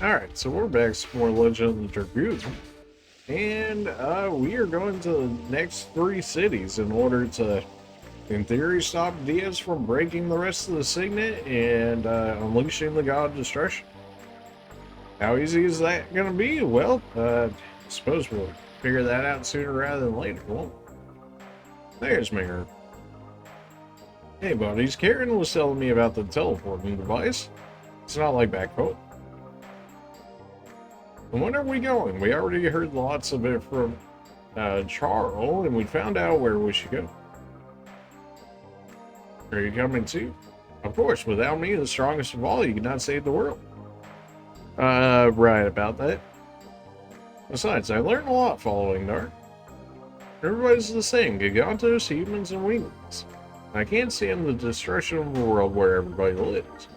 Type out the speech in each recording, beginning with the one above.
Alright, so we're back to more Legend of the Dragoon. And we are going to the next three cities in order to, in theory, stop Diaz from breaking the rest of the signet and unleashing the God of Destruction. How easy is that going to be? Well, I suppose we'll figure that out sooner rather than later, won't we? There's Mirror. Hey buddies, Karen was telling me about the teleporting device. It's not like back home. And when are we going? We already heard lots of it from Charles, and we found out where we should go. Are you coming too? Of course, without me, the strongest of all, you cannot save the world. Right about that. Besides, I learned a lot following Dark. Everybody's the same, Gigantos, humans, and winglings. I can't stand the destruction of a world where everybody lives.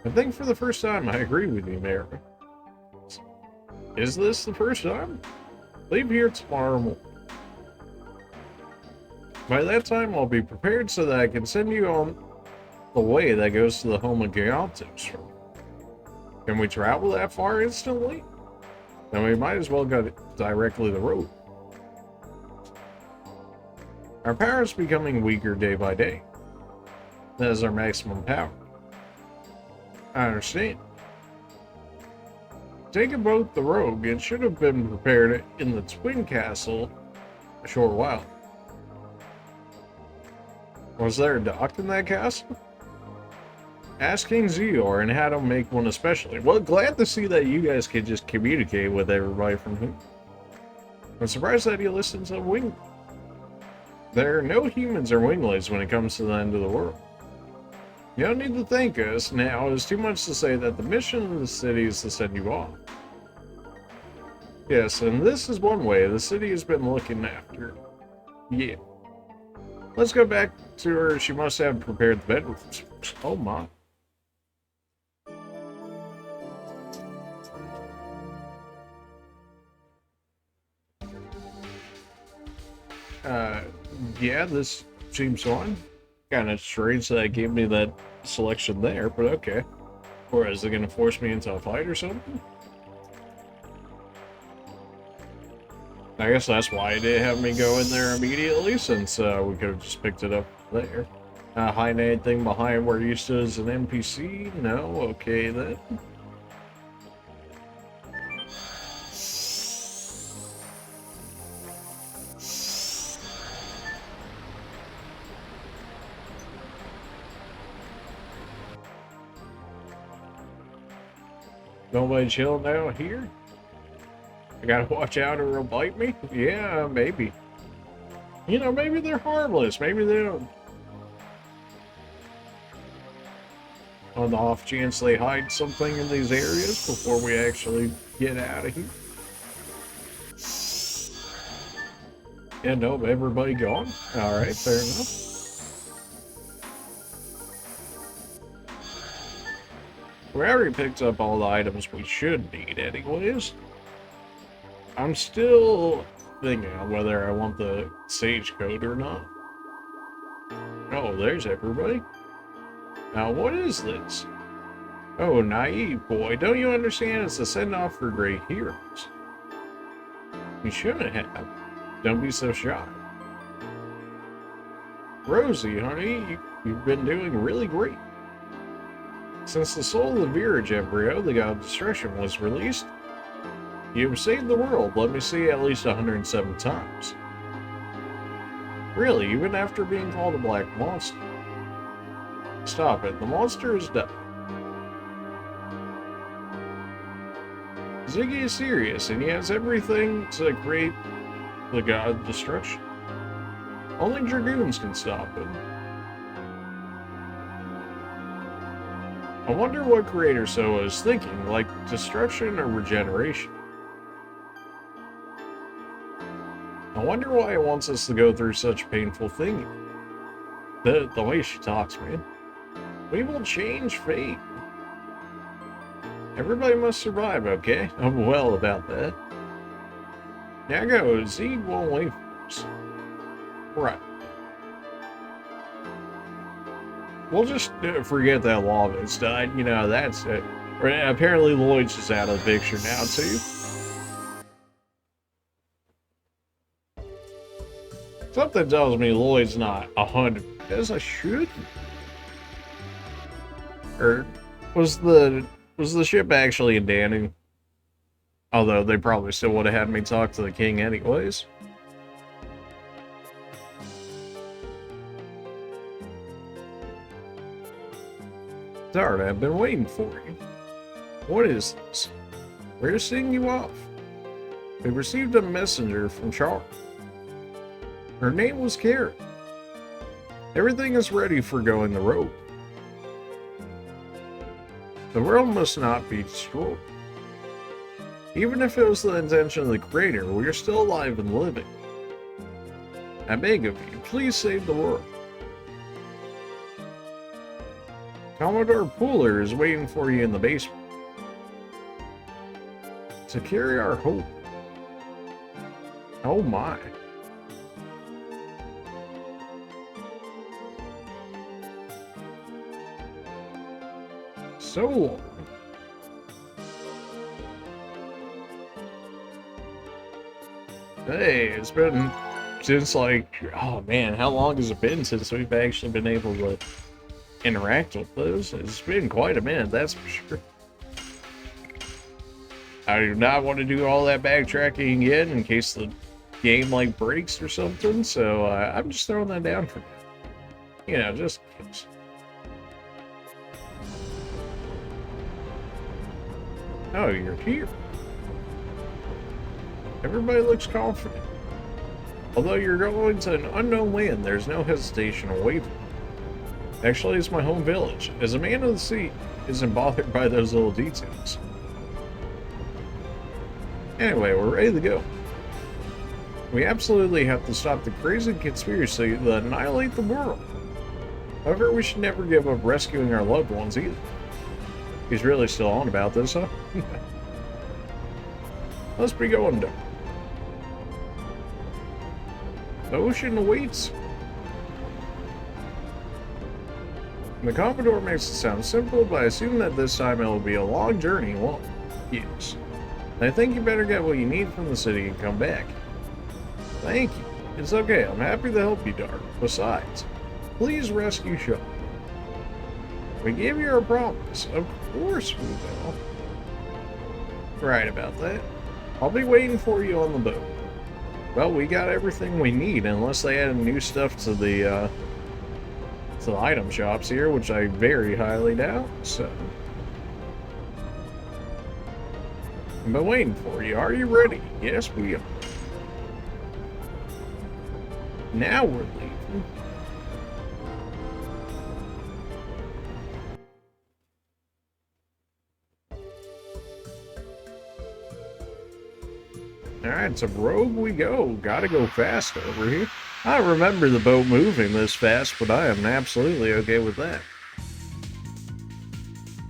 I think for the first time I agree with you, Mary. Is this the first time? Leave here tomorrow morning. By that time, I'll be prepared so that I can send you on the way that goes to the home of Gigantos. Can we travel that far instantly? Then we might as well go directly the road. Our power is becoming weaker day by day. That is our maximum power. I understand. Taking both the rogue, it should have been prepared in the Twin Castle a short while. Was there a dock in that castle? Ask King Zior and had him make one especially. Well, glad to see that you guys can just communicate with everybody from here. I'm surprised that he listens to Wing. There are no humans or winglings when it comes to the end of the world. You don't need to thank us now. It's too much to say that the mission of the city is to send you off. Yes, and this is one way the city has been looking after. Yeah. Let's go back to her. She must have prepared the bedrooms. Oh my. Yeah, this seems fine. Kind of strange that it gave me that selection there, but okay. Or is it going to force me into a fight or something? I guess that's why it didn't have me go in there immediately, since we could have just picked it up there. Hiding anything behind where you stood as an NPC? No? Okay then. Nobody chill now here? I gotta watch out or it'll bite me? Yeah, maybe. You know, maybe they're harmless. Maybe they don't. On the off chance they hide something in these areas before we actually get out of here. Yeah, nope, everybody gone? Alright, fair enough. We already picked up all the items we should need anyways. I'm still thinking on whether I want the sage code or not. Oh, there's everybody. Now, what is this? Oh, naive boy, don't you understand it's a send-off for great heroes? You shouldn't have. Don't be so shy. Rosie, honey, you've been doing really great. Since the soul of the Virage embryo, the God of Destruction, was released, you have saved the world, let me see, at least 107 times. Really, even after being called a black monster. Stop it, the monster is dead. Ziggy is serious, and he has everything to create the God of Destruction. Only Dragoons can stop him. I wonder what Creator Soa is thinking, like destruction or regeneration. I wonder why he wants us to go through such painful thinking. The way she talks, man. We will change fate. Everybody must survive, okay? I'm well about that. Now go, Zed won't wait for us. Right. We'll just forget that Lava's died, you know, that's it. Apparently Lloyd's is out of the picture now, too. Something tells me Lloyd's not 100, as I should. Or was the ship actually in Danning? Although they probably still would have had me talk to the king anyways. Darn, I've been waiting for you. What is this? We're seeing you off. We received a messenger from Char. Her name was Karen. Everything is ready for going the road. The world must not be destroyed. Even if it was the intention of the creator, we are still alive and living. I beg of you, please save the world. Commodore Pooler is waiting for you in the basement. To carry our hope. Oh my. So long. Hey, it's been since like, oh man, how long has it been since we've actually been able to interact with those? It's been quite a minute, that's for sure. I do not want to do all that backtracking again in case the game like breaks or something, so I'm just throwing that down for now. You know, just in case. Oh, you're here. Everybody looks confident. Although you're going to an unknown land, there's no hesitation or wavering. Actually, it's my home village. As a man of the sea, isn't bothered by those little details. Anyway, we're ready to go. We absolutely have to stop the crazy conspiracy that annihilate the world. However, we should never give up rescuing our loved ones either. He's really still on about this, huh? Let's be going down. The ocean awaits. The Commodore makes it sound simple, but I assume that this time it will be a long journey. Well, yes. I think you better get what you need from the city and come back. Thank you. It's okay. I'm happy to help you, Dark. Besides, please rescue Shaw. We gave you our promise. Of course we will. Right about that. I'll be waiting for you on the boat. Well, we got everything we need, unless they added new stuff to the item shops here, which I very highly doubt, so. I've been waiting for you. Are you ready? Yes, we are. Now we're leaving. Alright, so rogue we go. Gotta go fast over here. I don't remember the boat moving this fast, but I am absolutely okay with that.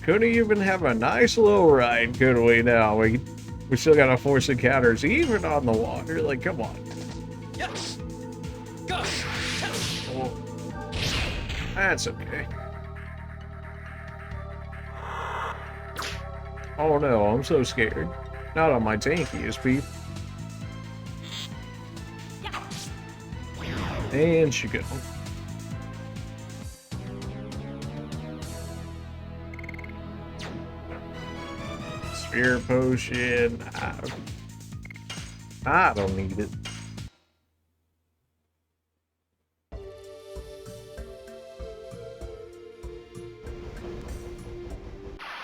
Couldn't even have a nice little ride, could we now? We still gotta force encounters even on the water. Like, come on. Yes. Go. Oh, that's okay. Oh no, I'm so scared. Not on my tankiest beef. And she goes. Sphere potion. I don't need it.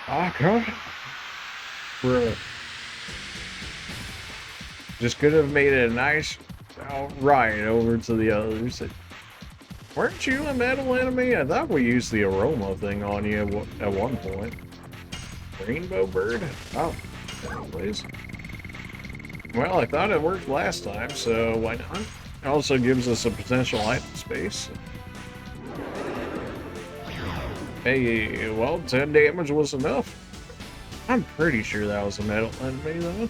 Oh god. Bruh. Just could have made it a nice ride over to the others. Weren't you a metal enemy? I thought we used the aroma thing on you at one point. Rainbow bird? Oh, anyways. Well, I thought it worked last time, so why not? It also gives us a potential item space. Hey, well, 10 damage was enough. I'm pretty sure that was a metal enemy, though.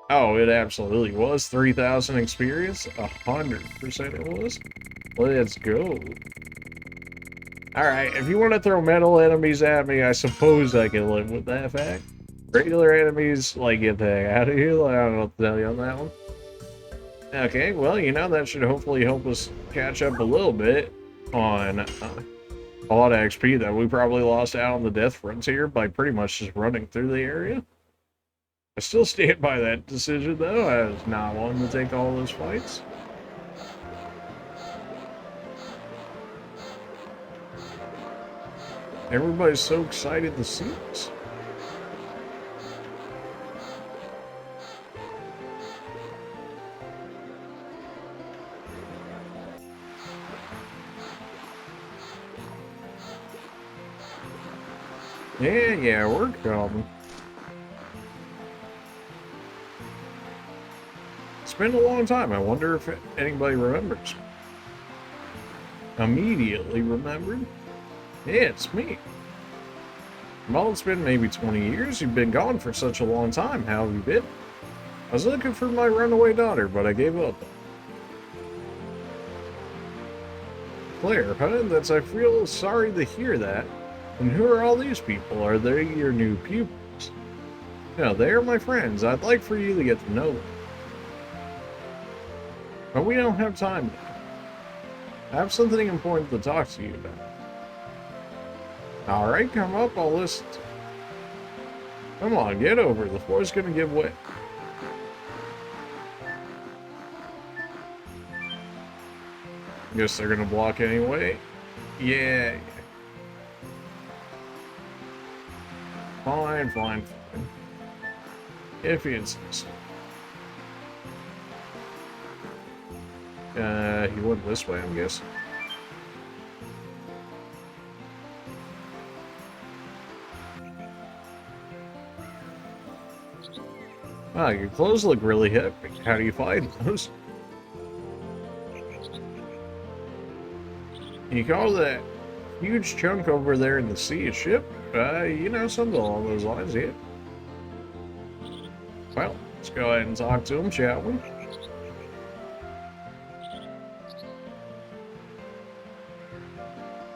Oh, it absolutely was. 3,000 experience? 100% it was. Let's go. Alright, if you want to throw metal enemies at me, I suppose I can live with that fact. Regular enemies, like, get the heck out of here. I don't know what to tell you on that one. Okay, well, you know, that should hopefully help us catch up a little bit on a lot of XP that we probably lost out on the Death Frontier by pretty much just running through the area. I still stand by that decision, though. I was not wanting to take all those fights. Everybody's so excited to see us. Yeah, we're coming. It's been a long time. I wonder if anybody remembers. Immediately remembered? Yeah, it's me. Well, it's been maybe 20 years. You've been gone for such a long time. How have you been? I was looking for my runaway daughter, but I gave up. Claire, huh? I feel sorry to hear that. And who are all these people? Are they your new pupils? No, they are my friends. I'd like for you to get to know them. But we don't have time now. I have something important to talk to you about. Alright, come up, I'll listen. Come on, get over. The floor's gonna give way. Guess they're gonna block anyway. Yeah. Fine. If you insist. He went this way, I'm guessing. Ah, your clothes look really heavy. How do you find those? You call that huge chunk over there in the sea a ship? You know, something along those lines, yeah. Well, let's go ahead and talk to him, shall we?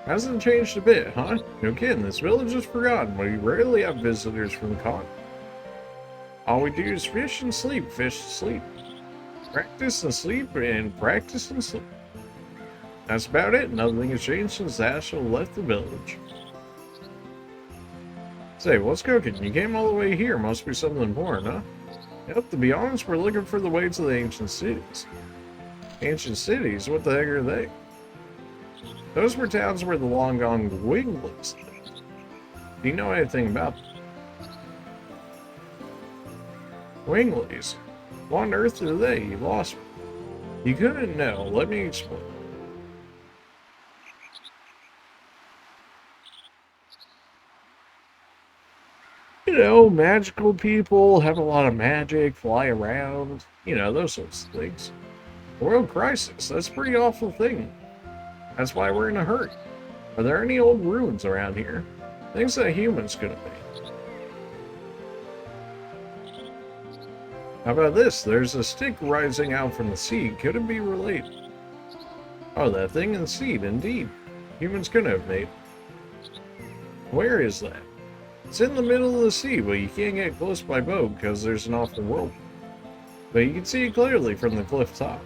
Hasn't changed a bit, huh? No kidding, this village is forgotten. We rarely have visitors from the continent. All we do is fish and sleep, practice and sleep, and practice and sleep. That's about it. Nothing has changed since Ashel left the village. Say, what's cooking? You came all the way here. Must be something important, huh? Yep, to be honest, we're looking for the way to the ancient cities. Ancient cities? What the heck are they? Those were towns where the long-gone Aglis lived. Do you know anything about them? Winglies? What on earth are they? You lost me. You couldn't know. Let me explain. You know, magical people, have a lot of magic, fly around. You know, those sorts of things. World crisis. That's a pretty awful thing. That's why we're in a hurry. Are there any old ruins around here? Things that humans could have made. How about this? There's a stick rising out from the sea. Could it be related? Oh, that thing in the sea, indeed. Humans could have made. Where is that? It's in the middle of the sea, but you can't get close by boat because there's an awful whirlpool. But you can see it clearly from the cliff top.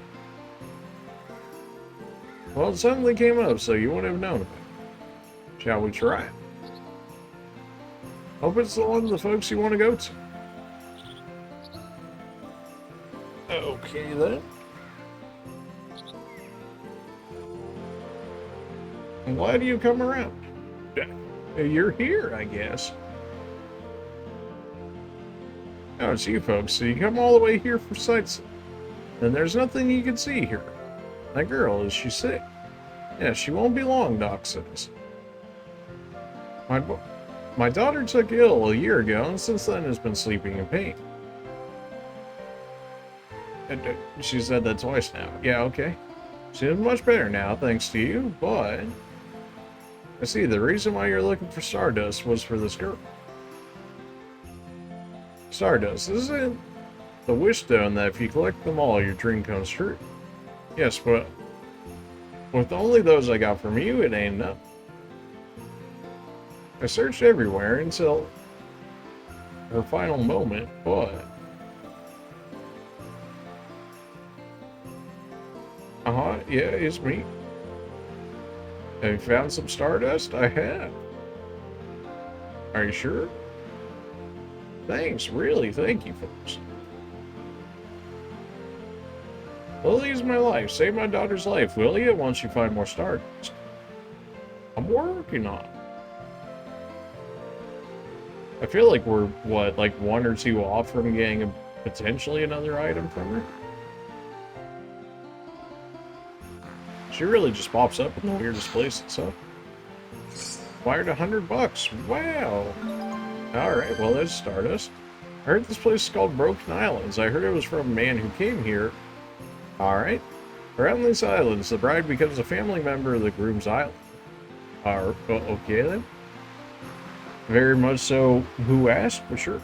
Well, it suddenly came up, so you wouldn't have known about it. Shall we try it? Hope it's the one of the folks you want to go to. Okay, then. And why do you come around? You're here, I guess. Oh, it's you folks, so you come all the way here for sightseeing. And there's nothing you can see here. That girl, is she sick? Yeah, she won't be long, Doc says. My daughter took ill a year ago, and since then has been sleeping in pain. She said that twice now. Yeah, okay. She's much better now, thanks to you, but... I see, the reason why you're looking for Stardust was for this girl. Stardust, isn't the wish stone that if you collect them all, your dream comes true? Yes, but with only those I got from you, it ain't enough. I searched everywhere until her final moment, but... Yeah, it's me. Have you found some stardust? I have. Are you sure? Thanks, really, thank you, folks. Lily's my life. Save my daughter's life, will you? Once you find more stardust. I'm working on it. I feel like we're, what, like 1 or 2 off from getting potentially another item from her? She really just pops up in the weirdest places, huh? Wired $100. Wow. Alright, well, there's Stardust. I heard this place is called Broken Islands. I heard it was from a man who came here. Alright. Around these islands, the bride becomes a family member of the groom's island. Okay then. Very much so. Who asked? For sure.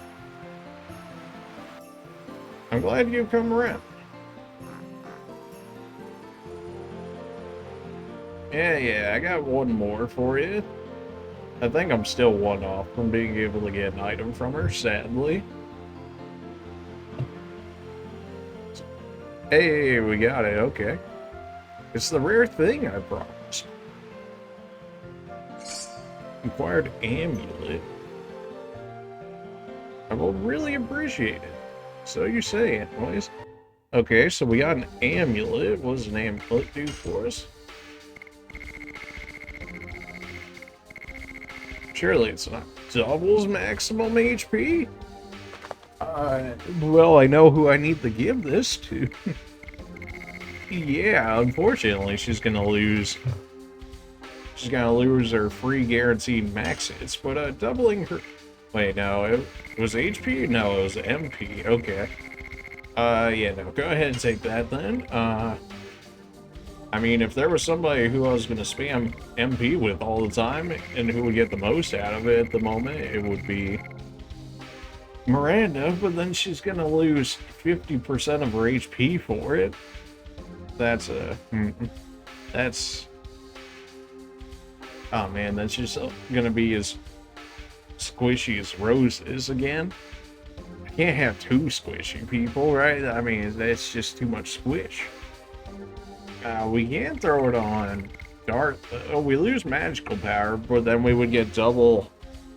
I'm glad you've come around. Yeah, I got one more for you. I think I'm still 1 off from being able to get an item from her, sadly. Hey, we got it, okay. It's the rare thing I promised. Acquired amulet. I will really appreciate it. So you say, anyways. Okay, so we got an amulet. What does an amulet do for us? Surely it's not doubles maximum HP? Well, I know who I need to give this to. Yeah, unfortunately, she's gonna lose. She's gonna lose her free guaranteed max hits, but doubling her. Wait, no, it was HP? No, it was MP. Okay. Yeah, no, go ahead and take that then. I mean, if there was somebody who I was going to spam MP with all the time and who would get the most out of it at the moment, it would be Miranda, but then she's going to lose 50% of her HP for it. That's oh man, that's just going to be as squishy as Rose is again. I can't have 2 squishy people, right? I mean, that's just too much squish. We can throw it on Dart. We lose magical power, but then we would get double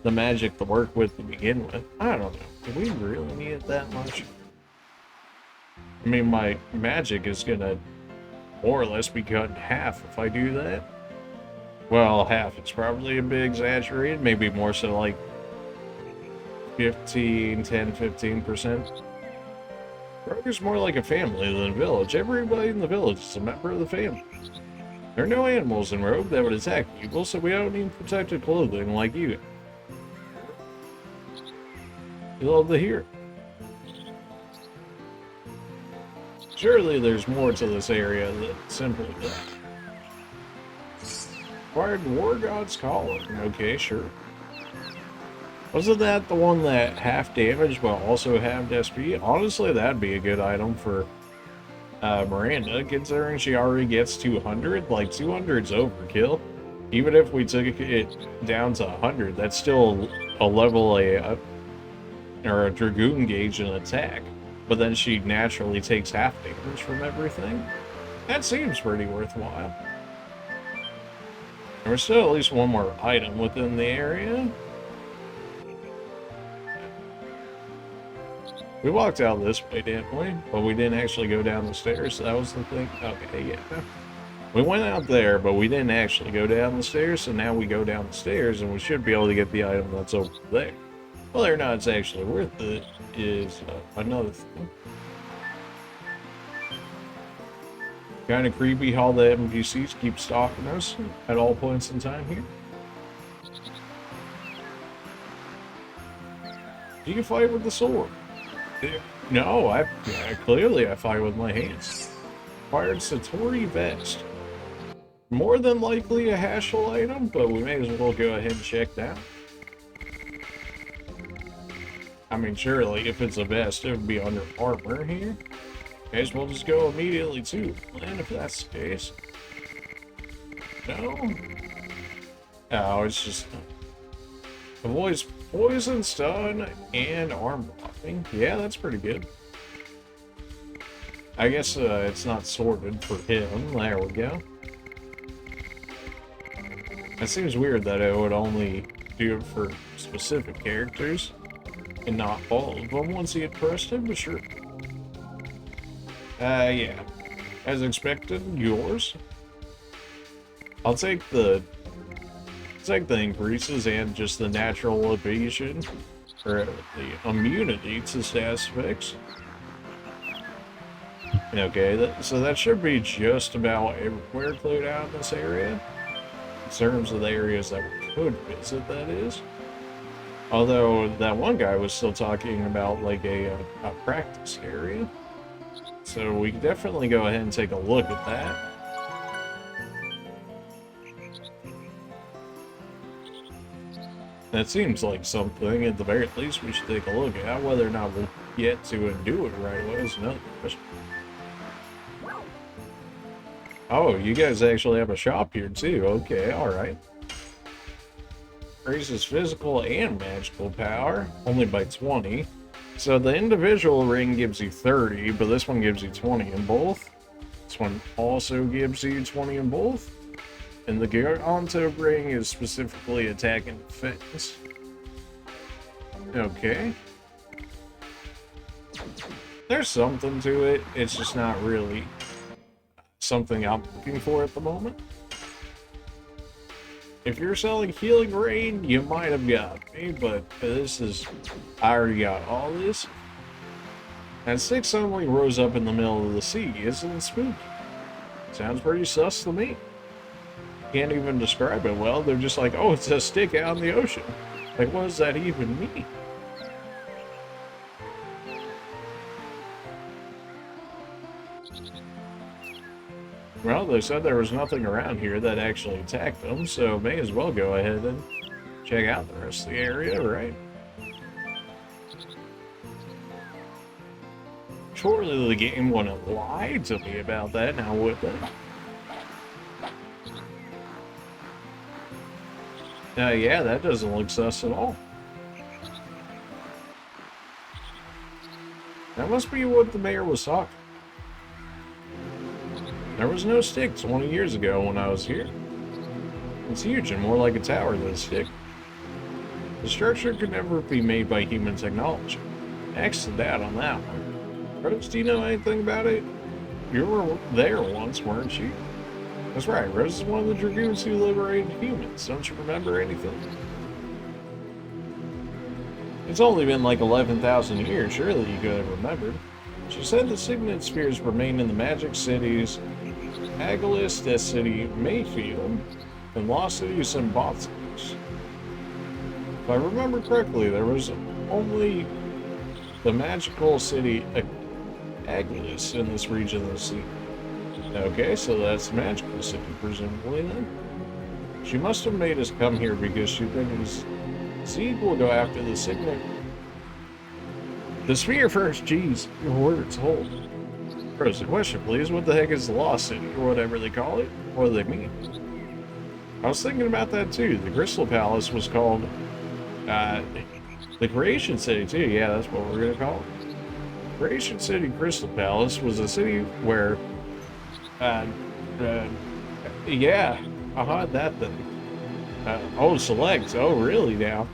the magic to work with to begin with. I don't know. Do we really need it that much? I mean, my magic is gonna more or less be cut in half if I do that. Well, half. It's probably a bit exaggerated. Maybe more so like 15%. Rogue is more like a family than a village. Everybody in the village is a member of the family. There are no animals in Rogue that would attack people, so we don't need protected clothing like you. You love to hear it. Surely there's more to this area than simply that. Acquired War God's Calling. Okay, sure. Wasn't that the one that half damage but also half SP? Honestly, that'd be a good item for Miranda, considering she already gets 200. Like, 200's overkill. Even if we took it down to 100, that's still a level or a Dragoon gauge in attack. But then she naturally takes half damage from everything. That seems pretty worthwhile. There's still at least one more item within the area. We walked out this way, didn't we? But we didn't actually go down the stairs, so that was the thing. Okay, yeah. We went out there, but we didn't actually go down the stairs, so now we go down the stairs, and we should be able to get the item that's over there. Whether or not it's actually worth it is another thing. Kind of creepy how the NPCs keep stalking us at all points in time here. You can fight with the sword. No, clearly I fight with my hands. Acquired Satori Vest. More than likely a Hashel item, but we may as well go ahead and check that. I mean, surely if it's a vest, it would be under armor here. May as well just go immediately to land if that's the case. No? Oh, it's just... Avoids poison, stun, and arm blocking. Yeah, that's pretty good. I guess it's not sorted for him. There we go. It seems weird that it would only do it for specific characters and not all of them once he had pressed him, but sure. Yeah. As expected, yours. I'll take the increases and just the natural evasion, or the immunity to status effects. Okay, so that should be just about everywhere cleared out in this area. In terms of the areas that we could visit, that is. Although that one guy was still talking about like a practice area. So we can definitely go ahead and take a look at that. That seems like something, at the very least, we should take a look at. Whether or not we'll get to and do it right away is another question. Oh, you guys actually have a shop here too. Okay, alright. Raises physical and magical power, only by 20. So the individual ring gives you 30, but this one gives you 20 in both. This one also gives you 20 in both. And the Garanto ring is specifically attack and defense. Okay. There's something to it. It's just not really something I'm looking for at the moment. If you're selling Healing Rain, you might have got me, but this is... I already got all this. And 6 suddenly rose up in the middle of the sea. Isn't it spooky? Sounds pretty sus to me. Can't even describe it well. They're just like, oh, it's a stick out in the ocean. Like, what does that even mean? Well, they said there was nothing around here that actually attacked them, so may as well go ahead and check out the rest of the area, right? Surely the game wouldn't lie to me about that, now would they? Yeah, that doesn't look sus at all. That must be what the mayor was talking. There was no stick 20 years ago when I was here. It's huge and more like a tower than a stick. The structure could never be made by human technology. X to that on that one. Rose, do you know anything about it? You were there once, weren't you? That's right, Rose is one of the Dragoons who liberated humans. Don't you remember anything? It's only been like 11,000 years, surely you could have remembered. She said the signet spheres remain in the magic cities Aglis, Death City, Mayfield, and Lost Cities and Bot Cities. If I remember correctly, there was only the magical city Aglis in this region of the sea. Okay, so that's the magical city, presumably, then. She must have made us come here because she thinks Seed will go after the signet. The sphere first, geez, your words hold. First, a question, please. What the heck is the Lost City, or whatever they call it? What do they mean? I was thinking about that, too. The Crystal Palace was called, the Creation City, too. Yeah, that's what we're going to call it. Creation City Crystal Palace was a city where, yeah, that thing. Oh, select. Oh, really, now?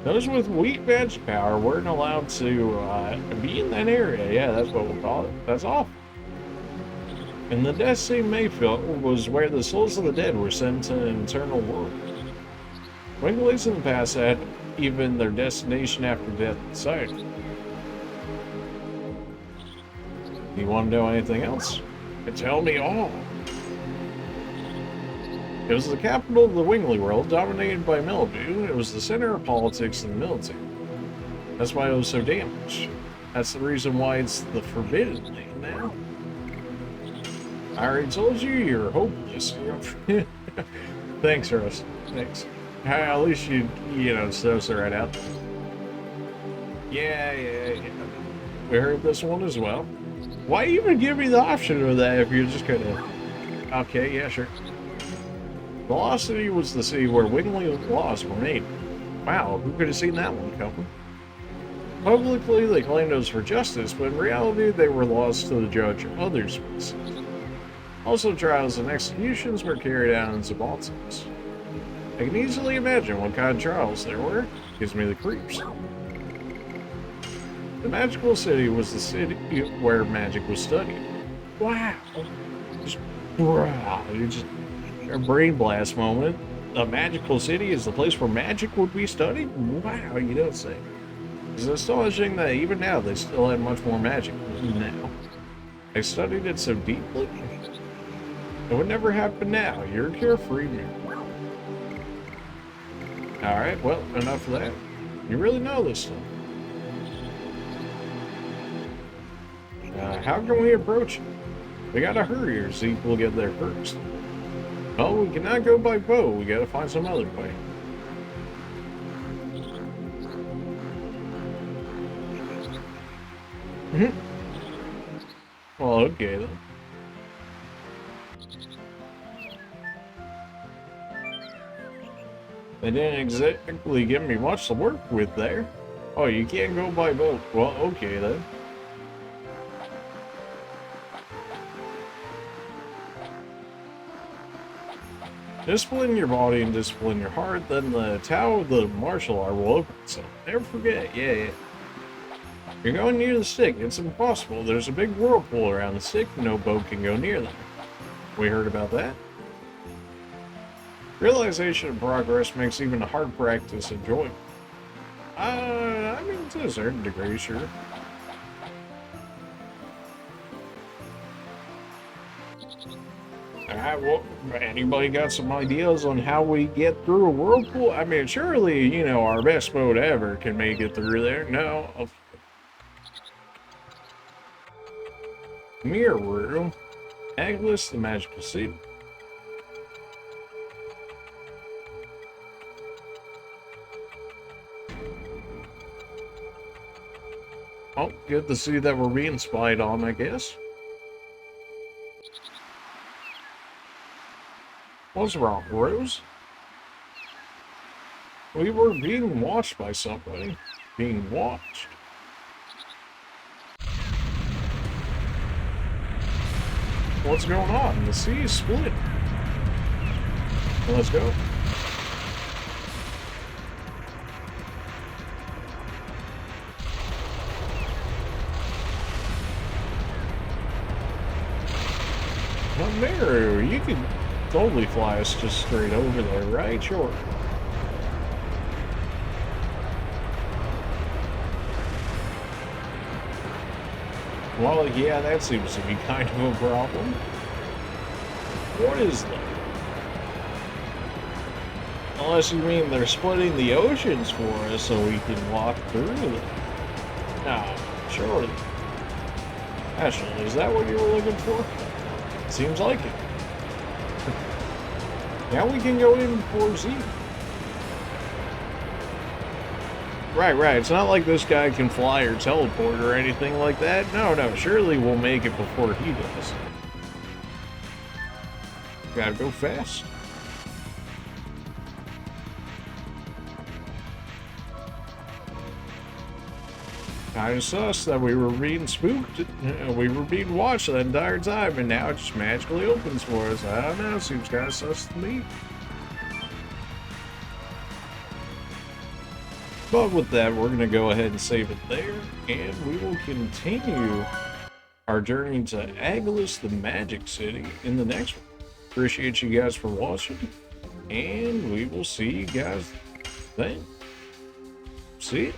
Those with weak magic power weren't allowed to be in that area. Yeah, that's what we'll call it. That's awful. And the Death City Mayfield was where the souls of the dead were sent to an eternal world. Winglies in the past had even their destination after death decided. You want to know anything else? Tell me all. It was the capital of the Wingley world, dominated by mildew. It was the center of politics and military. That's why it was so damaged. That's the reason why it's the forbidden land now. I already told you you're hopeless. Thanks, Russ. Thanks. At least you know, stuff's right out there. Yeah. We heard this one as well. Why even give me the option of that if you're just gonna... Okay, yeah, sure. The Lost City was the city where Wingley laws were made. Wow, who could have seen that one coming? Publicly, they claimed it was for justice, but in reality, they were lost to the judge of other species. Also, trials and executions were carried out in subalterns. I can easily imagine what kind of trials there were. Gives me the creeps. The magical city was the city where magic was studied. Wow. Just a brain blast moment. A magical city is the place where magic would be studied? Wow, you don't say. It's astonishing that even now they still have much more magic now. I studied it so deeply. It would never happen now. You're carefree now. Alright, well, enough of that. You really know this stuff. How can we approach it? We gotta hurry or Zeke will get there first. Oh, we cannot go by boat. We gotta find some other way. Well, okay then. They didn't exactly give me much to work with there. Oh, you can't go by boat. Well, okay then. Discipline your body and discipline your heart, then the Tao of the martial art will open itself. Never forget, yeah. You're going near the stick. It's impossible. There's a big whirlpool around the stick. No boat can go near them. We heard about that? Realization of progress makes even a hard practice enjoyable. I mean, to a certain degree, sure. Alright, well, anybody got some ideas on how we get through a whirlpool? I mean, surely, you know, our best boat ever can make it through there. No. Mirror room. Aglis, the magical city. Oh, good to see that we're being spied on, I guess. What's wrong, Rose? We were being watched by somebody. Being watched. What's going on? The sea is split. Let's go. Well, Maru, you could totally fly us just straight over there, right? Sure. Well, yeah, that seems to be kind of a problem. What is that? Unless you mean they're splitting the oceans for us so we can walk through them. No, surely. Actually, is that what you were looking for? Seems like it. Now we can go in for Z. Right. It's not like this guy can fly or teleport or anything like that. No. Surely we'll make it before he does. Gotta go fast. Kinda sus that we were being spooked. We were being watched the entire time, and now it just magically opens for us. I don't know. Seems kinda sus to me. But with that, we're going to go ahead and save it there, and we will continue our journey to Aglis, the Magic City, in the next one. Appreciate you guys for watching, and we will see you guys then. See ya.